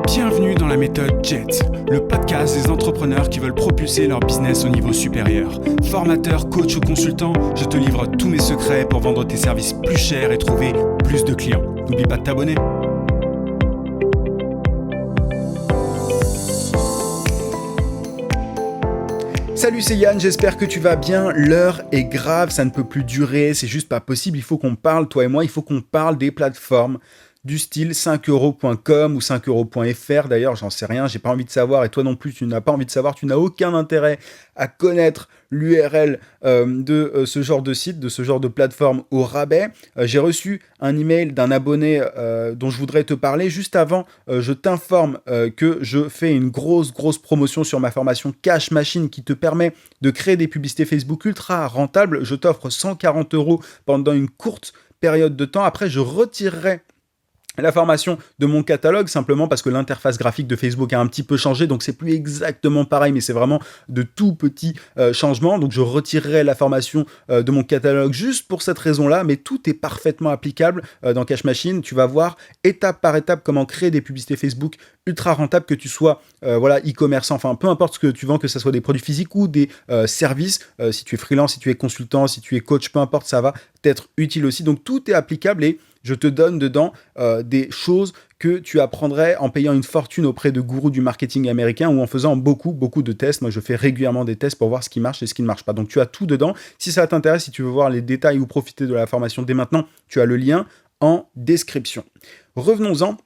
Bienvenue dans la méthode JET, le podcast des entrepreneurs qui veulent propulser leur business au niveau supérieur. Formateur, coach ou consultant, je te livre tous mes secrets pour vendre tes services plus chers et trouver plus de clients. N'oublie pas de t'abonner. Salut, c'est Yann, j'espère que tu vas bien. L'heure est grave, ça ne peut plus durer, c'est juste pas possible. Il faut qu'on parle, toi et moi, il faut qu'on parle des plateformes du style 5euros.com ou 5euros.fr. D'ailleurs, j'en sais rien, j'ai pas envie de savoir, et toi non plus, tu n'as pas envie de savoir, tu n'as aucun intérêt à connaître l'URL de ce genre de site, de ce genre de plateforme au rabais. J'ai reçu un email d'un abonné dont je voudrais te parler. Juste avant, je t'informe que je fais une grosse promotion sur ma formation Cash Machine qui te permet de créer des publicités Facebook ultra rentables. Je t'offre 140 € pendant une courte période de temps. Après, je retirerai la formation de mon catalogue, simplement parce que l'interface graphique de Facebook a un petit peu changé, donc c'est plus exactement pareil, mais c'est vraiment de tout petits changements. Donc je retirerai la formation de mon catalogue juste pour cette raison-là, mais tout est parfaitement applicable dans Cash Machine. Tu vas voir étape par étape comment créer des publicités Facebook ultra rentables, que tu sois e-commerçant, enfin peu importe ce que tu vends, que ce soit des produits physiques ou des services. Si tu es freelance, si tu es consultant, si tu es coach, peu importe, ça va t'être utile aussi. Donc tout est applicable et je te donne dedans des choses que tu apprendrais en payant une fortune auprès de gourous du marketing américain ou en faisant beaucoup de tests. Moi, je fais régulièrement des tests pour voir ce qui marche et ce qui ne marche pas. Donc, tu as tout dedans. Si ça t'intéresse, si tu veux voir les détails ou profiter de la formation dès maintenant, tu as le lien en description. Revenons-en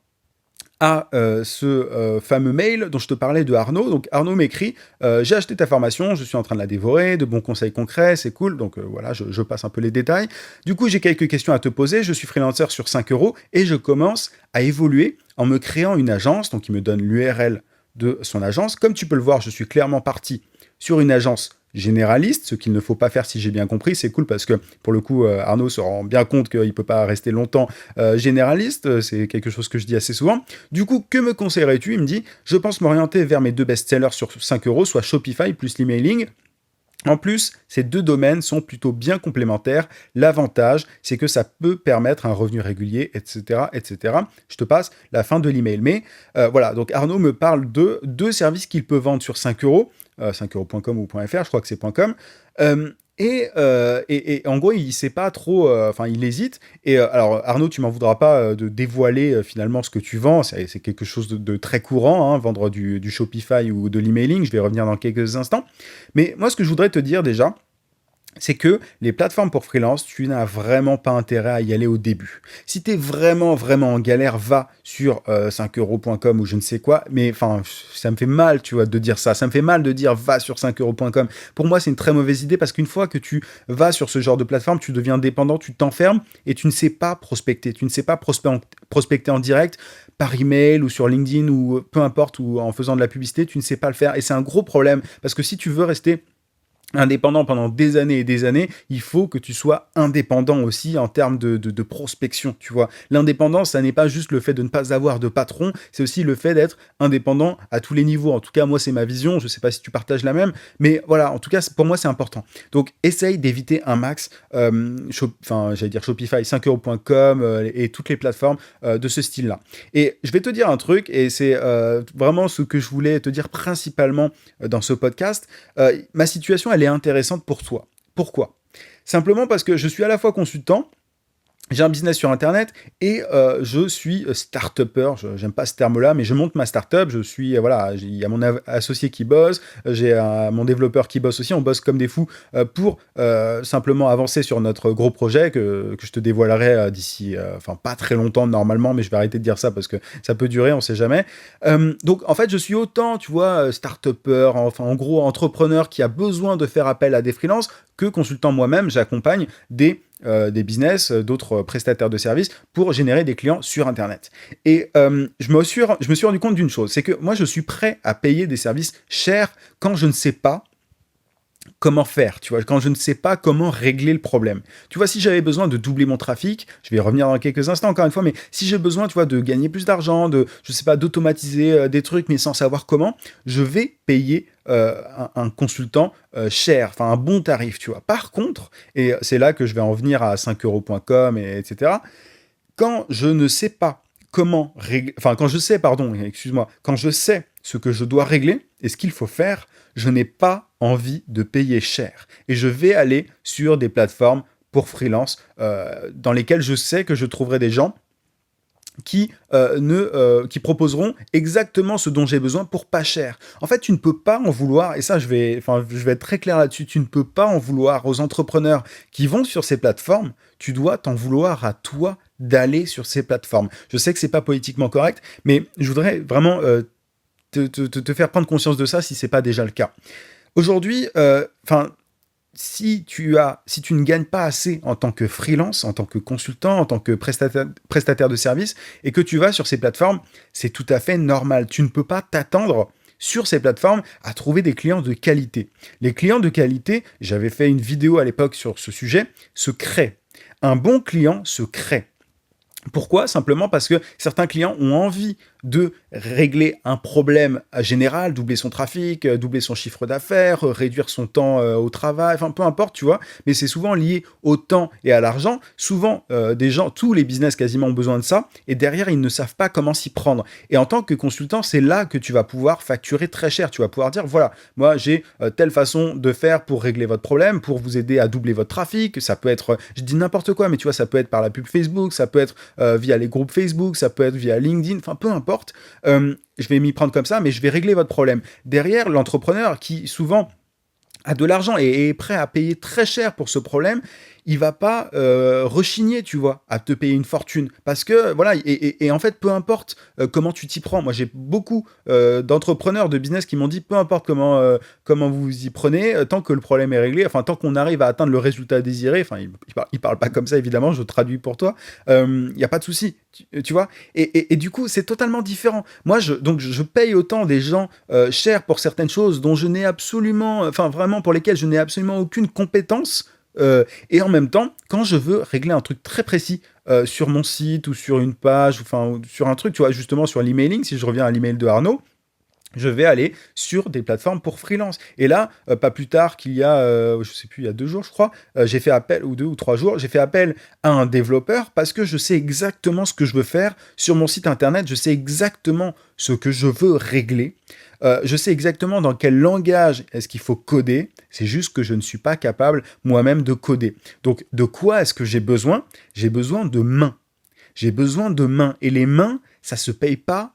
à ce fameux mail dont je te parlais de Arnaud. Donc Arnaud m'écrit j'ai acheté ta formation, je suis en train de la dévorer, de bons conseils concrets, c'est cool. Donc voilà, je passe un peu les détails. Du coup, j'ai quelques questions à te poser. Je suis freelancer sur 5 € et je commence à évoluer en me créant une agence. Donc il me donne l'URL de son agence. Comme tu peux le voir, je suis clairement parti sur une agence généraliste, ce qu'il ne faut pas faire si j'ai bien compris. C'est cool parce que pour le coup Arnaud se rend bien compte qu'il ne peut pas rester longtemps généraliste, c'est quelque chose que je dis assez souvent. Du coup, que me conseillerais-tu ? Il me dit, je pense m'orienter vers mes deux best-sellers sur 5 €, soit Shopify plus l'emailing. En plus, ces deux domaines sont plutôt bien complémentaires. L'avantage, c'est que ça peut permettre un revenu régulier, etc. Je te passe la fin de l'email. Mais voilà, donc Arnaud me parle de deux services qu'il peut vendre sur 5 €, 5euros.com ou .fr, je crois que c'est .com. Et en gros, il sait pas trop, il hésite. Et alors, Arnaud, tu m'en voudras pas de dévoiler finalement ce que tu vends. C'est quelque chose de très courant, hein, vendre du Shopify ou de l'emailing. Je vais revenir dans quelques instants. Mais moi, ce que je voudrais te dire déjà, c'est que les plateformes pour freelance, tu n'as vraiment pas intérêt à y aller au début. Si tu es vraiment en galère, va sur 5euros.com ou je ne sais quoi, mais enfin, ça me fait mal, tu vois, de dire ça. Ça me fait mal de dire va sur 5euros.com. Pour moi, c'est une très mauvaise idée parce qu'une fois que tu vas sur ce genre de plateforme, tu deviens dépendant, tu t'enfermes et tu ne sais pas prospecter. Tu ne sais pas prospecter en direct, par email ou sur LinkedIn ou peu importe, ou en faisant de la publicité, tu ne sais pas le faire. Et c'est un gros problème parce que si tu veux rester indépendant pendant des années et des années, il faut que tu sois indépendant aussi en termes de prospection, tu vois. L'indépendance, ça n'est pas juste le fait de ne pas avoir de patron, c'est aussi le fait d'être indépendant à tous les niveaux. En tout cas, moi, c'est ma vision, je sais pas si tu partages la même, mais voilà, en tout cas, pour moi, c'est important. Donc, essaye d'éviter un max, Shopify, 5euros.com et toutes les plateformes de ce style-là. Et je vais te dire un truc, et c'est vraiment ce que je voulais te dire principalement dans ce podcast. Ma situation, elle est intéressante pour toi. Pourquoi ? Simplement parce que je suis à la fois consultant, j'ai un business sur Internet et je suis start-upper. J'aime pas ce terme-là, mais je monte ma start-up. Il y a mon associé qui bosse, j'ai mon développeur qui bosse aussi. On bosse comme des fous pour simplement avancer sur notre gros projet que je te dévoilerai d'ici, pas très longtemps normalement, mais je vais arrêter de dire ça parce que ça peut durer, on sait jamais. Donc en fait, je suis autant, tu vois, start-upper, en gros entrepreneur qui a besoin de faire appel à des freelances que consultant moi-même. J'accompagne des business, d'autres prestataires de services pour générer des clients sur Internet. Et je me suis rendu compte d'une chose, c'est que moi, je suis prêt à payer des services chers quand je ne sais pas comment faire, tu vois, quand je ne sais pas comment régler le problème. Tu vois, si j'avais besoin de doubler mon trafic, je vais y revenir dans quelques instants encore une fois, mais si j'ai besoin, tu vois, de gagner plus d'argent, d'automatiser des trucs, mais sans savoir comment, je vais payer un consultant cher, un bon tarif, tu vois. Par contre, et c'est là que je vais en venir à 5euros.com, etc., quand je ne sais pas comment régler, enfin quand je sais, pardon, excuse-moi, quand je sais ce que je dois régler et ce qu'il faut faire, je n'ai pas envie de payer cher. Et je vais aller sur des plateformes pour freelance dans lesquelles je sais que je trouverai des gens qui proposeront exactement ce dont j'ai besoin pour pas cher. En fait, tu ne peux pas en vouloir, et ça je vais être très clair là-dessus, tu ne peux pas en vouloir aux entrepreneurs qui vont sur ces plateformes, tu dois t'en vouloir à toi d'aller sur ces plateformes. Je sais que c'est pas politiquement correct, mais je voudrais vraiment te faire prendre conscience de ça si c'est pas déjà le cas. Aujourd'hui, si tu ne gagnes pas assez en tant que freelance, en tant que consultant, en tant que prestataire de service, et que tu vas sur ces plateformes, c'est tout à fait normal. Tu ne peux pas t'attendre sur ces plateformes à trouver des clients de qualité. Les clients de qualité, j'avais fait une vidéo à l'époque sur ce sujet, se créent. Un bon client se crée. Pourquoi ? Simplement parce que certains clients ont envie de régler un problème général, doubler son trafic, doubler son chiffre d'affaires, réduire son temps au travail, enfin peu importe, tu vois, mais c'est souvent lié au temps et à l'argent. Souvent, des gens, tous les business quasiment ont besoin de ça, et derrière, ils ne savent pas comment s'y prendre. Et en tant que consultant, c'est là que tu vas pouvoir facturer très cher. Tu vas pouvoir dire, voilà, moi j'ai telle façon de faire pour régler votre problème, pour vous aider à doubler votre trafic. Ça peut être, je dis n'importe quoi, mais tu vois, ça peut être par la pub Facebook, ça peut être via les groupes Facebook, ça peut être via LinkedIn, enfin peu importe. Je vais m'y prendre comme ça, mais je vais régler votre problème. Derrière, l'entrepreneur qui souvent a de l'argent et est prêt à payer très cher pour ce problème, il va pas rechigner, tu vois, à te payer une fortune. Parce que, voilà, et en fait, peu importe comment tu t'y prends. Moi, j'ai beaucoup d'entrepreneurs de business qui m'ont dit, peu importe comment vous vous y prenez, tant que le problème est réglé, enfin, tant qu'on arrive à atteindre le résultat désiré, enfin, ils parlent pas comme ça, évidemment, je traduis pour toi, il n'y a pas de souci, tu vois. Et du coup, c'est totalement différent. Moi, donc, je paye autant des gens cher pour certaines choses dont je n'ai absolument, enfin, vraiment, pour lesquelles je n'ai absolument aucune compétence. Et en même temps, quand je veux régler un truc très précis sur mon site ou sur une page, enfin sur un truc, tu vois, justement sur l'emailing, si je reviens à l'email de Arnaud, je vais aller sur des plateformes pour freelance. Et là, pas plus tard qu'il y a, je sais plus, il y a 2 jours, je crois, j'ai fait appel, ou 2 ou 3 jours, j'ai fait appel à un développeur parce que je sais exactement ce que je veux faire sur mon site internet, je sais exactement ce que je veux régler. Je sais exactement dans quel langage est-ce qu'il faut coder, c'est juste que je ne suis pas capable moi-même de coder. Donc, de quoi est-ce que j'ai besoin ? J'ai besoin de mains. J'ai besoin de mains. Et les mains, ça se paye pas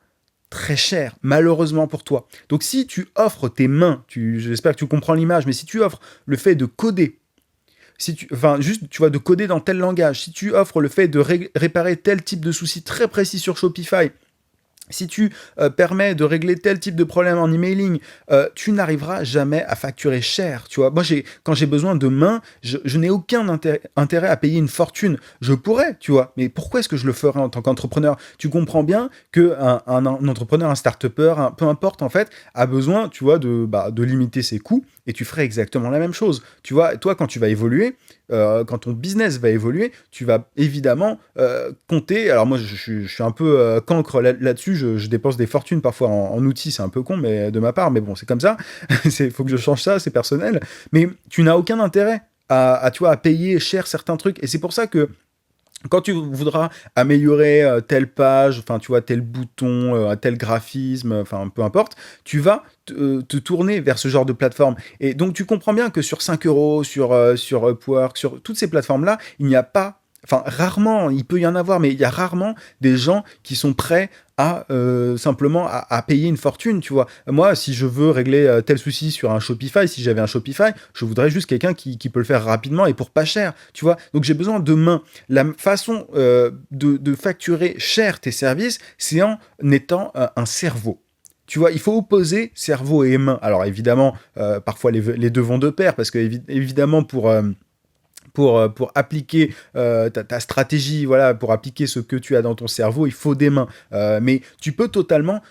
très cher, malheureusement pour toi. Donc, si tu offres tes mains, j'espère que tu comprends l'image, mais si tu offres le fait de coder, juste, tu vois, de coder dans tel langage, si tu offres le fait de réparer tel type de souci très précis sur Shopify, si tu permets de régler tel type de problème en emailing, tu n'arriveras jamais à facturer cher. Tu vois, moi, quand j'ai besoin de mains, je n'ai aucun intérêt à payer une fortune. Je pourrais, tu vois, mais pourquoi est-ce que je le ferais en tant qu'entrepreneur ? Tu comprends bien qu'un entrepreneur, un start-upper, peu importe en fait, a besoin, tu vois, de limiter ses coûts, et tu ferais exactement la même chose. Tu vois, toi, quand tu vas évoluer, quand ton business va évoluer, tu vas évidemment compter. Alors moi, je suis un peu cancre là-dessus. Je dépense des fortunes parfois en outils. C'est un peu con, mais de ma part. Mais bon, c'est comme ça. Il faut que je change ça. C'est personnel. Mais tu n'as aucun intérêt tu vois, à payer cher certains trucs. Et c'est pour ça que quand tu voudras améliorer telle page, enfin tu vois, tel bouton, tel graphisme, enfin peu importe, tu vas te tourner vers ce genre de plateforme. Et donc tu comprends bien que sur 5 euros, sur Upwork, sur toutes ces plateformes-là, il n'y a pas, enfin rarement, il peut y en avoir, mais il y a rarement des gens qui sont prêts à simplement à payer une fortune, tu vois. Moi, si je veux régler tel souci sur un Shopify, si j'avais un Shopify, je voudrais juste quelqu'un qui peut le faire rapidement et pour pas cher, tu vois. Donc j'ai besoin de mains. La façon de facturer cher tes services, c'est en étant un cerveau. Tu vois, il faut opposer cerveau et main. Alors évidemment, parfois les deux vont de pair, parce que évidemment pour appliquer ta stratégie, voilà, pour appliquer ce que tu as dans ton cerveau, il faut des mains. Mais tu peux totalement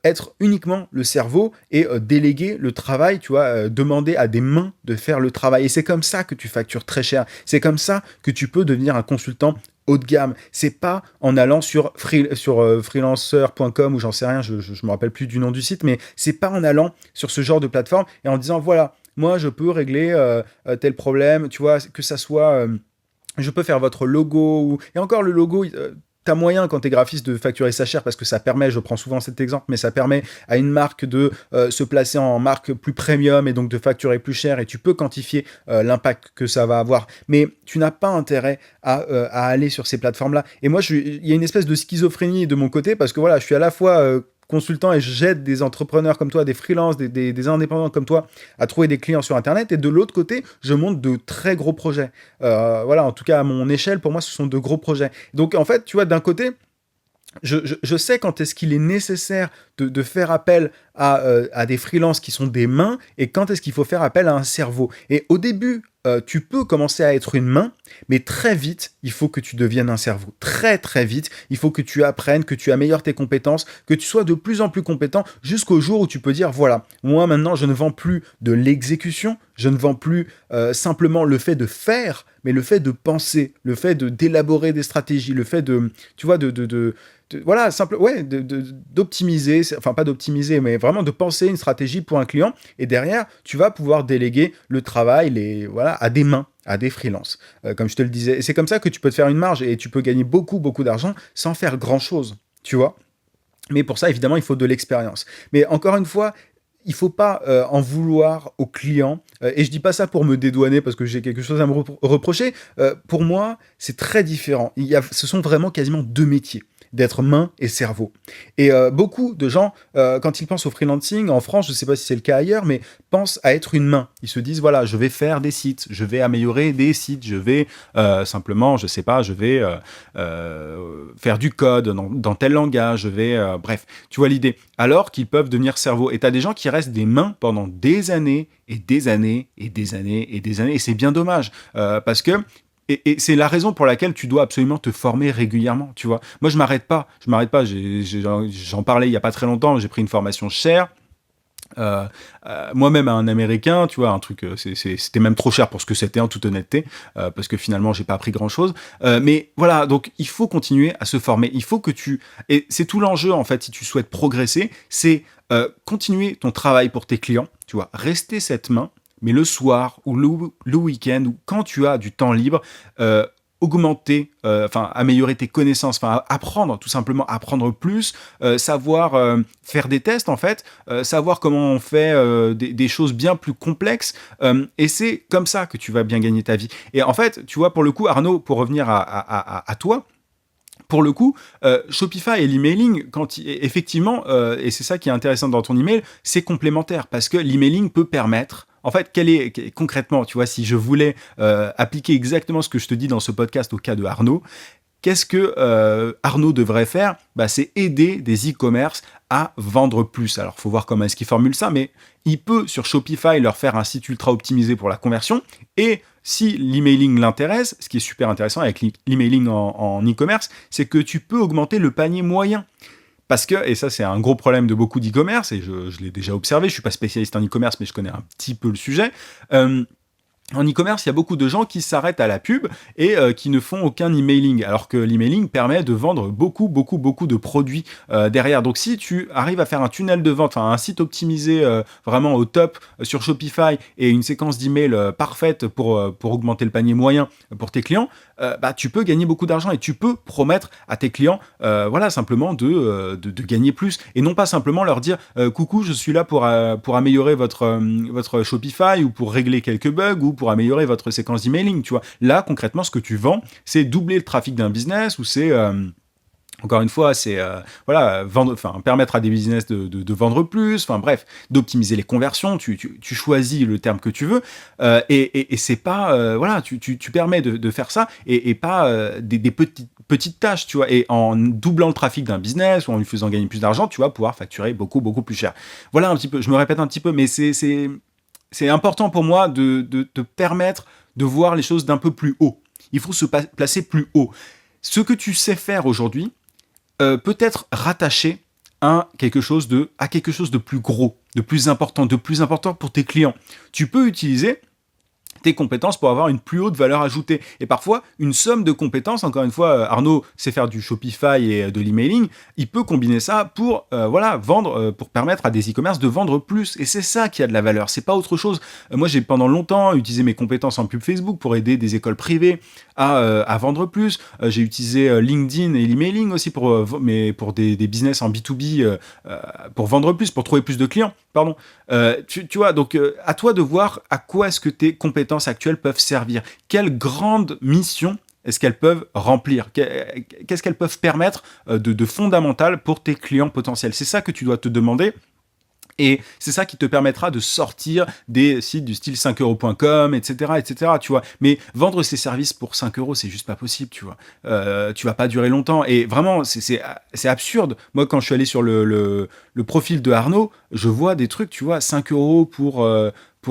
être uniquement le cerveau et déléguer le travail, tu vois, demander à des mains de faire le travail. Et c'est comme ça que tu factures très cher. C'est comme ça que tu peux devenir un consultant haut de gamme. C'est pas en allant sur freelancer.com ou j'en sais rien, je me rappelle plus du nom du site, mais c'est pas en allant sur ce genre de plateforme et en disant voilà, moi je peux régler tel problème, tu vois, que ça soit je peux faire votre logo et encore le logo t'as moyen quand t'es graphiste de facturer ça cher parce que ça permet, je prends souvent cet exemple, mais ça permet à une marque de se placer en marque plus premium et donc de facturer plus cher et tu peux quantifier l'impact que ça va avoir. Mais tu n'as pas intérêt à aller sur ces plateformes-là. Et moi, il y a une espèce de schizophrénie de mon côté parce que voilà, je suis à la fois consultant et j'aide des entrepreneurs comme toi, des freelances, des indépendants comme toi à trouver des clients sur Internet. Et de l'autre côté, je monte de très gros projets. Voilà, en tout cas à mon échelle, pour moi, ce sont de gros projets. Donc en fait, tu vois, d'un côté, je sais quand est-ce qu'il est nécessaire de faire appel à des freelances qui sont des mains et quand est-ce qu'il faut faire appel à un cerveau. Et au début, tu peux commencer à être une main, mais très vite, il faut que tu deviennes un cerveau. Très très vite, il faut que tu apprennes, que tu améliores tes compétences, que tu sois de plus en plus compétent jusqu'au jour où tu peux dire, voilà, moi maintenant, je ne vends plus de l'exécution, je ne vends plus simplement le fait de faire, mais le fait de penser, le fait d'élaborer des stratégies, le fait de, tu vois, voilà, d'optimiser, enfin pas d'optimiser, mais vraiment de penser une stratégie pour un client. Et derrière, tu vas pouvoir déléguer le travail, voilà, à des mains, à des freelances, comme je te le disais. Et c'est comme ça que tu peux te faire une marge et tu peux gagner beaucoup, beaucoup d'argent sans faire grand-chose, tu vois. Mais pour ça, évidemment, il faut de l'expérience. Mais encore une fois, il faut pas en vouloir aux clients. Et je dis pas ça pour me dédouaner parce que j'ai quelque chose à me reprocher. Pour moi, c'est très différent. Ce sont vraiment quasiment deux métiers, d'être main et cerveau. Et beaucoup de gens, quand ils pensent au freelancing, en France, je ne sais pas si c'est le cas ailleurs, mais pensent à être une main. Ils se disent, voilà, je vais faire des sites, je vais améliorer des sites, je vais simplement, je sais pas, je vais faire du code dans tel langage, je vais... bref, tu vois l'idée. Alors qu'ils peuvent devenir cerveau. Et tu as des gens qui restent des mains pendant des années et des années et des années et des années. Et c'est bien dommage, parce que et c'est la raison pour laquelle tu dois absolument te former régulièrement, tu vois. Moi, je m'arrête pas. J'en parlais il y a pas très longtemps. J'ai pris une formation chère. Moi-même, un Américain, tu vois, un truc, c'était même trop cher pour ce que c'était, en toute honnêteté, parce que finalement, j'ai pas appris grand-chose. Mais voilà, donc il faut continuer à se former. Il faut que et c'est tout l'enjeu, en fait, si tu souhaites progresser, c'est continuer ton travail pour tes clients, tu vois, rester cette main, mais le soir ou le week-end ou quand tu as du temps libre, augmenter, améliorer tes connaissances, apprendre, tout simplement apprendre plus, savoir faire des tests en fait, savoir comment on fait des choses bien plus complexes, et c'est comme ça que tu vas bien gagner ta vie. Et en fait, tu vois, pour le coup, Arnaud, pour revenir à toi, pour le coup, Shopify et l'emailing, effectivement, et c'est ça qui est intéressant dans ton email, c'est complémentaire parce que l'emailing peut permettre, en fait, concrètement, tu vois, si je voulais appliquer exactement ce que je te dis dans ce podcast au cas de Arnaud, qu'est-ce que Arnaud devrait faire ? C'est aider des e-commerce à vendre plus. Alors, il faut voir comment est-ce qu'il formule ça, mais il peut, sur Shopify, leur faire un site ultra optimisé pour la conversion. Et si l'emailing l'intéresse, ce qui est super intéressant avec l'emailing en e-commerce, c'est que tu peux augmenter le panier moyen. Parce que, et ça c'est un gros problème de beaucoup d'e-commerce, et je l'ai déjà observé, je ne suis pas spécialiste en e-commerce, mais je connais un petit peu le sujet. En e-commerce, il y a beaucoup de gens qui s'arrêtent à la pub et qui ne font aucun emailing, alors que l'emailing permet de vendre beaucoup de produits derrière. Donc si tu arrives à faire un tunnel de vente, un site optimisé vraiment au top sur Shopify et une séquence d'emails parfaite pour augmenter le panier moyen pour tes clients, tu peux gagner beaucoup d'argent et tu peux promettre à tes clients simplement de gagner plus et non pas simplement leur dire coucou, je suis là pour améliorer votre Shopify ou pour régler quelques bugs ou pour améliorer votre séquence d'emailing, tu vois. Là, concrètement, ce que tu vends, c'est doubler le trafic d'un business ou c'est... encore une fois, c'est permettre à des business de vendre plus, bref, d'optimiser les conversions. Tu choisis le terme que tu veux, et c'est pas tu permets de faire ça et pas des petites tâches, tu vois. Et en doublant le trafic d'un business ou en lui faisant gagner plus d'argent, tu vas pouvoir facturer beaucoup plus cher. Voilà un petit peu. Je me répète un petit peu, mais c'est important pour moi de te permettre de voir les choses d'un peu plus haut. Il faut se placer plus haut. Ce que tu sais faire aujourd'hui peut être rattaché à quelque chose de plus gros, de plus important pour tes clients. Tu peux utiliser tes compétences pour avoir une plus haute valeur ajoutée. Et parfois, une somme de compétences, encore une fois, Arnaud sait faire du Shopify et de l'emailing, il peut combiner ça pour vendre, pour permettre à des e-commerce de vendre plus. Et c'est ça qui a de la valeur, c'est pas autre chose. Moi, j'ai pendant longtemps utilisé mes compétences en pub Facebook pour aider des écoles privées à vendre plus. J'ai utilisé LinkedIn et l'emailing aussi pour des business en B2B pour vendre plus, pour trouver plus de clients. Pardon. Tu vois, donc à toi de voir à quoi est-ce que tes compétences actuelles peuvent servir. Quelle grande mission est-ce qu'elles peuvent remplir? Qu'est-ce qu'elles peuvent permettre de fondamental pour tes clients potentiels? C'est ça que tu dois te demander. Et c'est ça qui te permettra de sortir des sites du style 5euros.com, etc., tu vois. Mais vendre ces services pour 5 euros, c'est juste pas possible, tu vois. Tu vas pas durer longtemps. Et vraiment, c'est absurde. Moi, quand je suis allé sur le profil de Arnaud, je vois des trucs, tu vois, 5 euros pour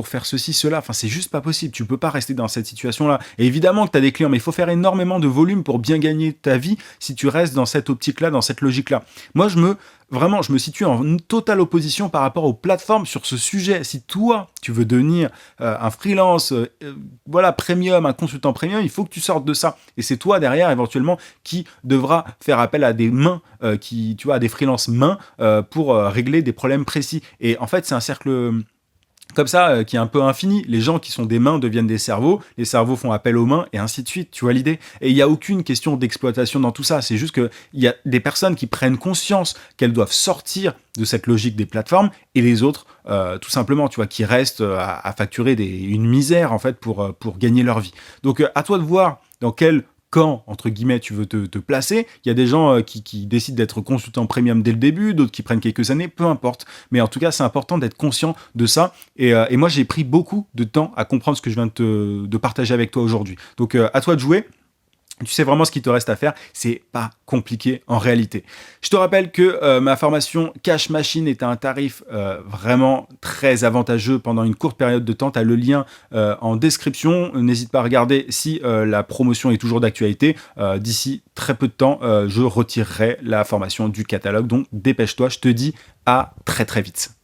faire ceci, cela. Enfin, c'est juste pas possible. Tu peux pas rester dans cette situation-là. Et évidemment que tu as des clients, mais il faut faire énormément de volume pour bien gagner ta vie si tu restes dans cette optique-là, dans cette logique-là. Moi, je me situe en totale opposition par rapport aux plateformes sur ce sujet. Si toi, tu veux devenir un freelance, premium, un consultant premium, il faut que tu sortes de ça. Et c'est toi, derrière, éventuellement, qui devra faire appel à des mains, à des freelances mains pour régler des problèmes précis. Et en fait, c'est un cercle comme ça, qui est un peu infini. Les gens qui sont des mains deviennent des cerveaux, les cerveaux font appel aux mains, et ainsi de suite, tu vois l'idée? Et il n'y a aucune question d'exploitation dans tout ça, c'est juste qu'il y a des personnes qui prennent conscience qu'elles doivent sortir de cette logique des plateformes, et les autres, tout simplement, tu vois, qui restent à facturer une misère, en fait, pour gagner leur vie. Donc, à toi de voir dans quel camp, entre guillemets, tu veux te placer. Il y a des gens qui décident d'être consultants premium dès le début, d'autres qui prennent quelques années, peu importe. Mais en tout cas, c'est important d'être conscient de ça. Et moi, j'ai pris beaucoup de temps à comprendre ce que je viens de partager avec toi aujourd'hui. Donc, à toi de jouer. Tu sais vraiment ce qu'il te reste à faire, c'est pas compliqué en réalité. Je te rappelle que ma formation Cash Machine est à un tarif vraiment très avantageux pendant une courte période de temps. Tu as le lien en description. N'hésite pas à regarder si la promotion est toujours d'actualité. D'ici très peu de temps, je retirerai la formation du catalogue. Donc dépêche-toi, je te dis à très très vite.